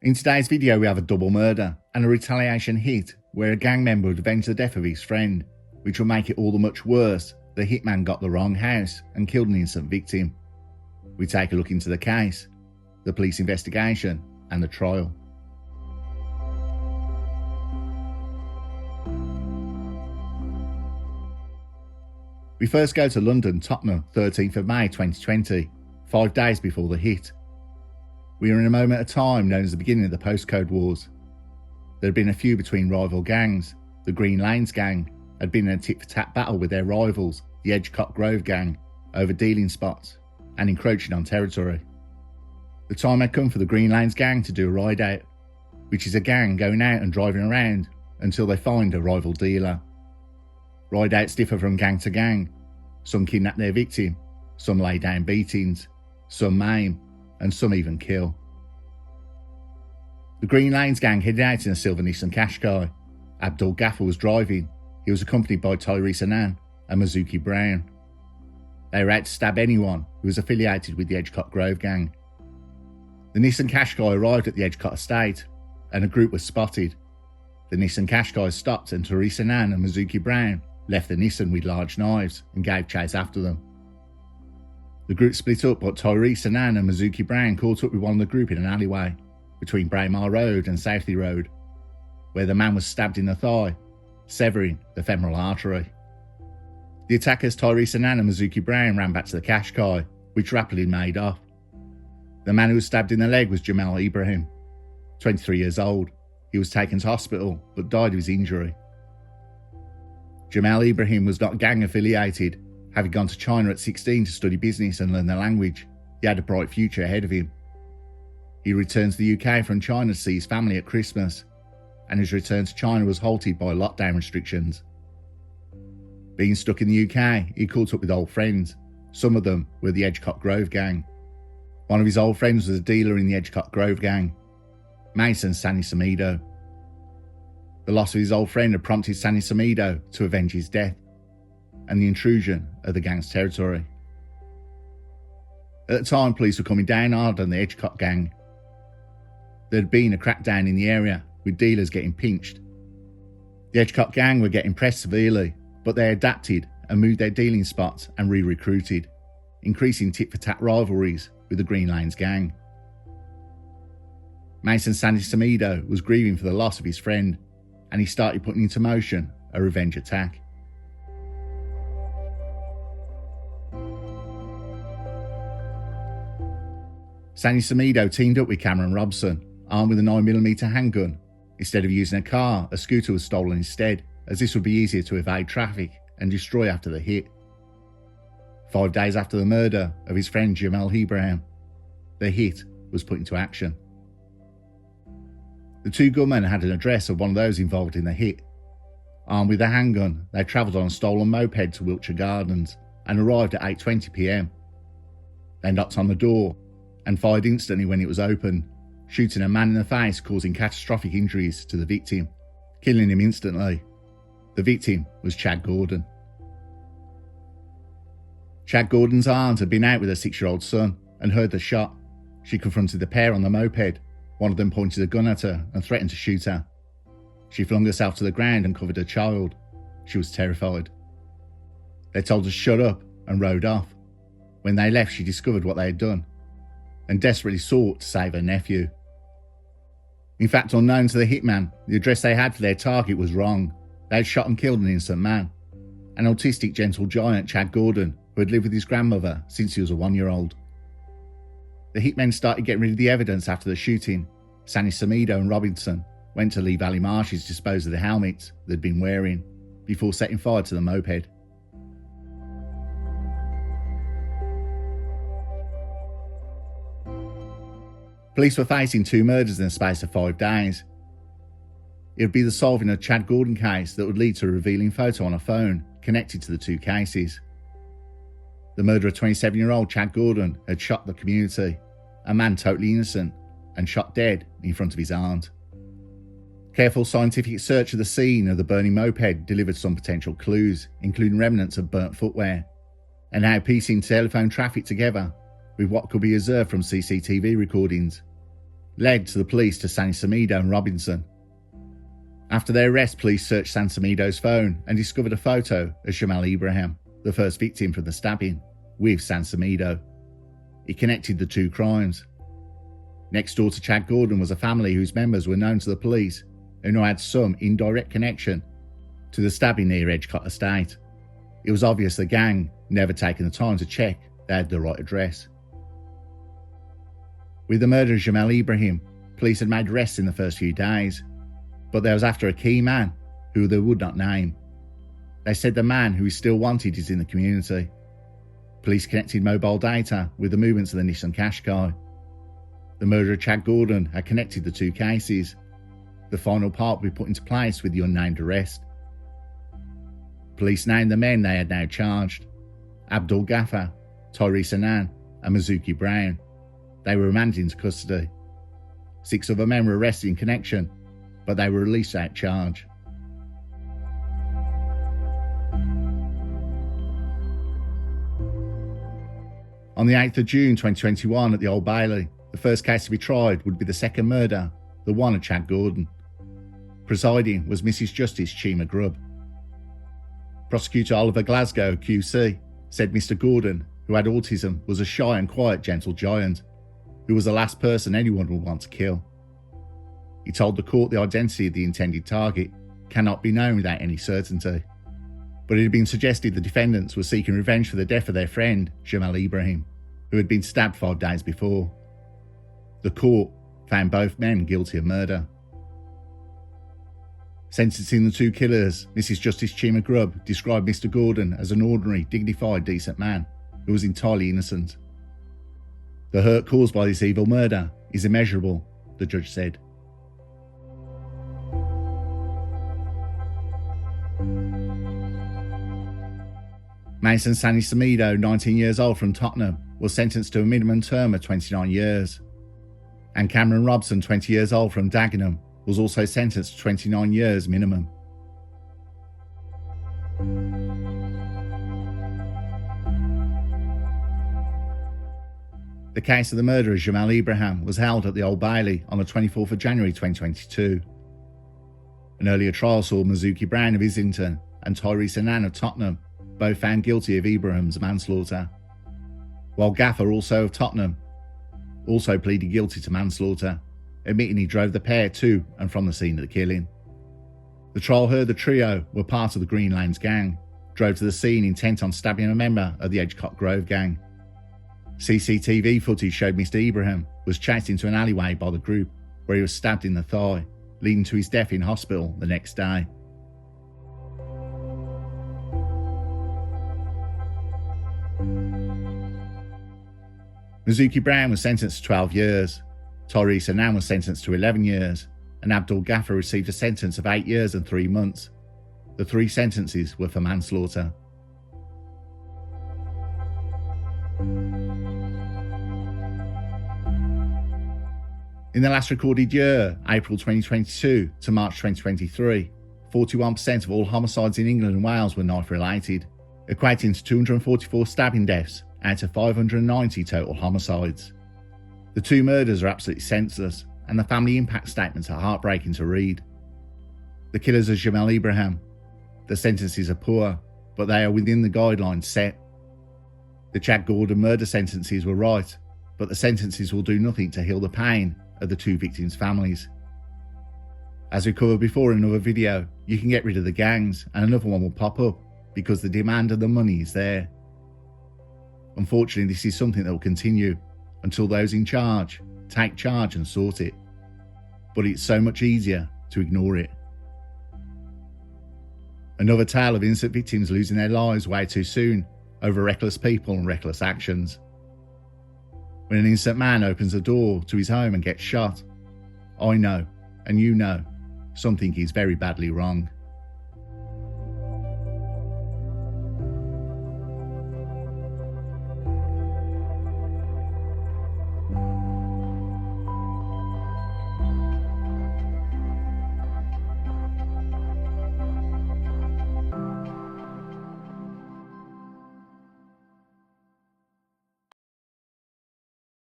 In today's video we have a double murder and a retaliation hit where a gang member would avenge the death of his friend, which will make it all the much worse. The hitman got the wrong house and killed an innocent victim. We take a look into the case, the police investigation and the trial. We first go to London, Tottenham, 13th of May 2020, 5 days before the hit. We are in a moment of time known as the beginning of the postcode wars. There had been a feud between rival gangs. The Green Lanes gang had been in a tit-for-tat battle with their rivals, the Edgecote Grove gang, over dealing spots and encroaching on territory. The time had come for the Green Lanes gang to do a ride out, which is a gang going out and driving around until they find a rival dealer. Ride outs differ from gang to gang. Some kidnap their victim, some lay down beatings, some maim, and some even kill. The Green Lanes gang headed out in a silver Nissan Qashqai. Abdul Gaffer was driving. He was accompanied by Tyrese Annan and Mizuki Brown. They were out to stab anyone who was affiliated with the Edgecote Grove gang. The Nissan Qashqai arrived at the Edgecote estate and a group was spotted. The Nissan Qashqai stopped and Tyrese Annan and Mizuki Brown left the Nissan with large knives and gave chase after them. The group split up, but Tyrese Annan and Mizuki Brown caught up with one of the group in an alleyway between Braemar Road and Southey Road, where the man was stabbed in the thigh, severing the femoral artery. The attackers Tyrese Annan and Mizuki Brown ran back to the Qashqai, which rapidly made off. The man who was stabbed in the leg was Jamal Ibrahim, 23 years old. He was taken to hospital but died of his injury. Jamal Ibrahim was not gang affiliated. Having gone to China at 16 to study business and learn the language, he had a bright future ahead of him. He returned to the UK from China to see his family at Christmas, and his return to China was halted by lockdown restrictions. Being stuck in the UK, he caught up with old friends. Some of them were the Edgecote Grove gang. One of his old friends was a dealer in the Edgecote Grove gang, Mason Sanny Samido. The loss of his old friend had prompted Sanny Samido to avenge his death and the intrusion of the gang's territory. At the time, police were coming down hard on the Edgecote gang. There had been a crackdown in the area, with dealers getting pinched. The Edgecote gang were getting pressed severely, but they adapted and moved their dealing spots and re-recruited, increasing tit-for-tat rivalries with the Green Lanes gang. Mason Sandy Samido was grieving for the loss of his friend, and he started putting into motion a revenge attack. Sandy Samido teamed up with Cameron Robson, armed with a 9mm handgun. Instead of using a car, a scooter was stolen instead, as this would be easier to evade traffic and destroy after the hit. 5 days after the murder of his friend Jamal Ibrahim, the hit was put into action. The two gunmen had an address of one of those involved in the hit. Armed with a handgun, they travelled on a stolen moped to Wiltshire Gardens and arrived at 8:20 p.m. They knocked on the door and fired instantly when it was opened, shooting a man in the face, causing catastrophic injuries to the victim, killing him instantly. The victim was Chad Gordon. Chad Gordon's aunt had been out with her 6-year-old son and heard the shot. She confronted the pair on the moped. One of them pointed a gun at her and threatened to shoot her. She flung herself to the ground and covered her child. She was terrified. They told her to shut up and rode off. When they left, she discovered what they had done and desperately sought to save her nephew. In fact, unknown to the hitman, the address they had for their target was wrong. They had shot and killed an innocent man, an autistic gentle giant, Chad Gordon, who had lived with his grandmother since he was a 1-year-old. The hitmen started getting rid of the evidence after the shooting. Sanny Samido and Robinson went to Lee Valley Marshes to dispose of the helmets they'd been wearing before setting fire to the moped. Police were facing 2 murders in the space of 5 days. It would be the solving of the Chad Gordon case that would lead to a revealing photo on a phone connected to the 2 cases. The murder of 27-year-old Chad Gordon had shot the community, a man totally innocent, and shot dead in front of his aunt. Careful scientific search of the scene of the burning moped delivered some potential clues, including remnants of burnt footwear, and how piecing telephone traffic together with what could be observed from CCTV recordings led to the police to San Samido and Robinson. After their arrest, police searched San Samido's phone and discovered a photo of Jamal Ibrahim, the first victim from the stabbing, with San Samido. It connected the two crimes. Next door to Chad Gordon was a family whose members were known to the police and who had some indirect connection to the stabbing near Edgecott Estate. It was obvious the gang never taken the time to check they had the right address. With the murder of Jamal Ibrahim, police had made arrests in the first few days, but there was after a key man who they would not name. They said the man who is still wanted is in the community. Police connected mobile data with the movements of the Nissan Qashqai. The murder of Chad Gordon had connected the two cases. The final part would be put into place with the unnamed arrest. Police named the men they had now charged: Abdul Ghaffar, Tyrese Annan and Mizuki Brown. They were remanded into custody. 6 other men were arrested in connection, but they were released without charge. On the 8th of June 2021 at the Old Bailey, the first case to be tried would be the second murder, the one of Chad Gordon. Presiding was Mrs Justice Chima Grubb. Prosecutor Oliver Glasgow, QC, said Mr Gordon, who had autism, was a shy and quiet gentle giant, who was the last person anyone would want to kill. He told the court the identity of the intended target cannot be known without any certainty, but it had been suggested the defendants were seeking revenge for the death of their friend, Jamal Ibrahim, who had been stabbed 5 days before. The court found both men guilty of murder. Sentencing the 2 killers, Mrs Justice Chima Grubb described Mr Gordon as an ordinary, dignified, decent man who was entirely innocent. The hurt caused by this evil murder is immeasurable, the judge said. Mason Sani Samido, 19 years old from Tottenham, was sentenced to a minimum term of 29 years. And Cameron Robson, 20 years old from Dagenham, was also sentenced to 29 years minimum. The case of the murder of Jamal Ibrahim was held at the Old Bailey on the 24th of January 2022. An earlier trial saw Mizuki Brown of Islington and Tyrese Annan of Tottenham both found guilty of Ibrahim's manslaughter, while Ghaffar, also of Tottenham, also pleaded guilty to manslaughter, admitting he drove the pair to and from the scene of the killing. The trial heard the trio were part of the Green Lanes gang, drove to the scene intent on stabbing a member of the Edgecott Grove gang. CCTV footage showed Mr Ibrahim was chased into an alleyway by the group, where he was stabbed in the thigh, leading to his death in hospital the next day. Mizuki Brown was sentenced to 12 years, Tyrese Annan was sentenced to 11 years, and Abdul Ghaffar received a sentence of 8 years and 3 months. The 3 sentences were for manslaughter. In the last recorded year, April 2022 to March 2023, 41% of all homicides in England and Wales were knife-related, equating to 244 stabbing deaths out of 590 total homicides. The 2 murders are absolutely senseless, and the family impact statements are heartbreaking to read. The killers of Jamal Ibrahim. The sentences are poor, but they are within the guidelines set. The Chad Gordon murder sentences were right, but the sentences will do nothing to heal the pain of the 2 victims' families. As we covered before in another video, you can get rid of the gangs and another one will pop up because the demand and the money is there. Unfortunately, this is something that will continue until those in charge take charge and sort it. But it's so much easier to ignore it. Another tale of innocent victims losing their lives way too soon over reckless people and reckless actions. When an innocent man opens a door to his home and gets shot, I know, and you know, something is very badly wrong.